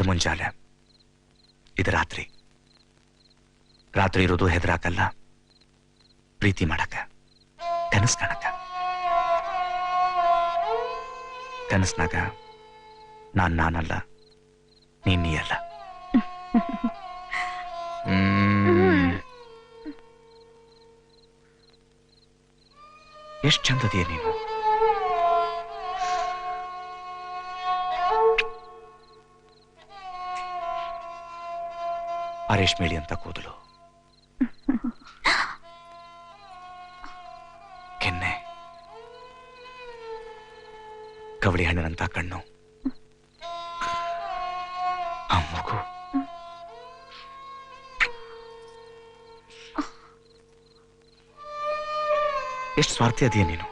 ಅದು ಮುಂಜಾನೆ, ಇದು ರಾತ್ರಿ. ರಾತ್ರಿ ಇರೋದು ಹೆದರಾಕಲ್ಲ, ಪ್ರೀತಿ ಮಾಡಕ, ಕನಸು ಕಾಣಕ. ಕನಸ್ನಾಗ ನಾನಲ್ಲ, ನೀ ಅಲ್ಲ. ಎಷ್ಟು ಚಂದದೀಯ ನೀನು. ಆ ರೇಷ್ಮೇಳಿ ಅಂತ ಕೂದಲು, ಕೆನ್ನೆ, ಕವಳಿ ಹಣ್ಣಿನಂತ ಕಣ್ಣು, ಆ ಮೂಗು, ಎಷ್ಟು ಸ್ವಾರ್ಥಿ ಅದೀಯ ನೀನು.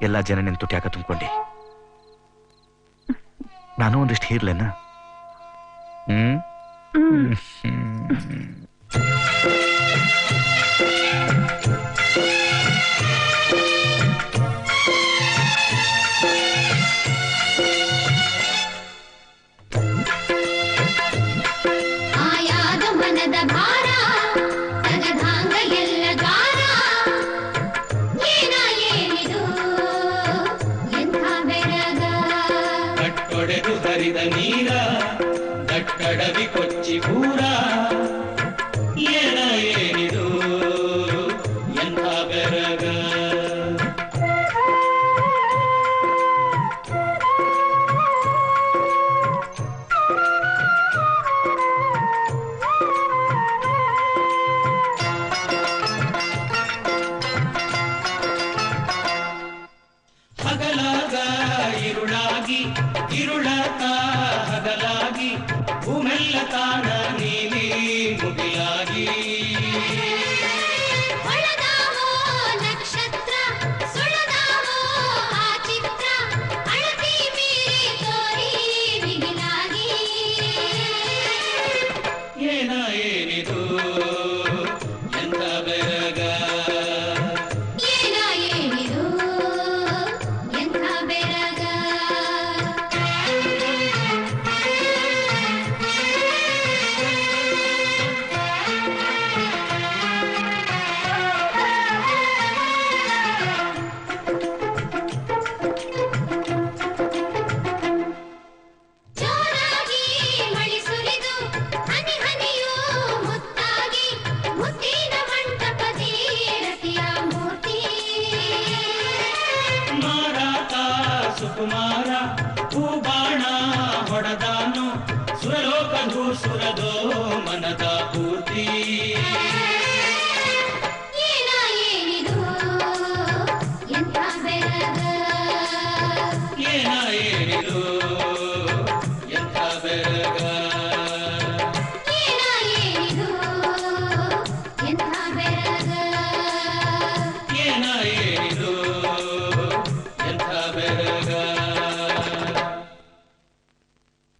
ಎಲ್ಲ ಜನ ನಿನ್ ತುಟ್ಯಾಕ ತುಂಬಿಕೊಂಡಿ, ನಾನು ಒಂದಿಷ್ಟು ಹೀರ್ಲೆನ. ನೀರ ದಟ್ಟಡವಿ ಕೊಚ್ಚಿ ಪೂರ ಏನಿದು ಎಂಥ ಬೆರಗ. ಹಗಲಾಗ ಇರುಳಾಗಿ ಇರುಳತ ಹಗಲಾಗಿ ಭೂಮೆಲ್ಲ ತಾನ ನೀಲಿ ಮುಗಿಲಾಗಿ ನಕ್ಷತ್ರ ಸುಳದಾವೋ ಆ ಚಿತ್ರ ಅಳತಿ ಮೀರಿ ತೋರಿ ಬಿಗಿಲಾಗಿ ಏನಿದು ಎಂಥ ಬೆರಗ. ಏನಿದು ಎಂಥ ಬೆರಗ. ಜೋರಾಗಿ ಮಳಿ ಸುರಿದು ಹನಿ ಹನಿಯೂ ಮುತ್ತಾಗಿ ಮುತ್ತಿನ ಮಂಟಪದಿ ರತಿಯ ಮೂರ್ತಿ. ಮಾರಾತ ಸುಕುಮಾರ ಹೂಬಾಣ ಹೊಡೆದಾನು ಸುರಲೋಕಧೂ ಸುರದೋ ಮನದ ಪೂರ್ತಿ.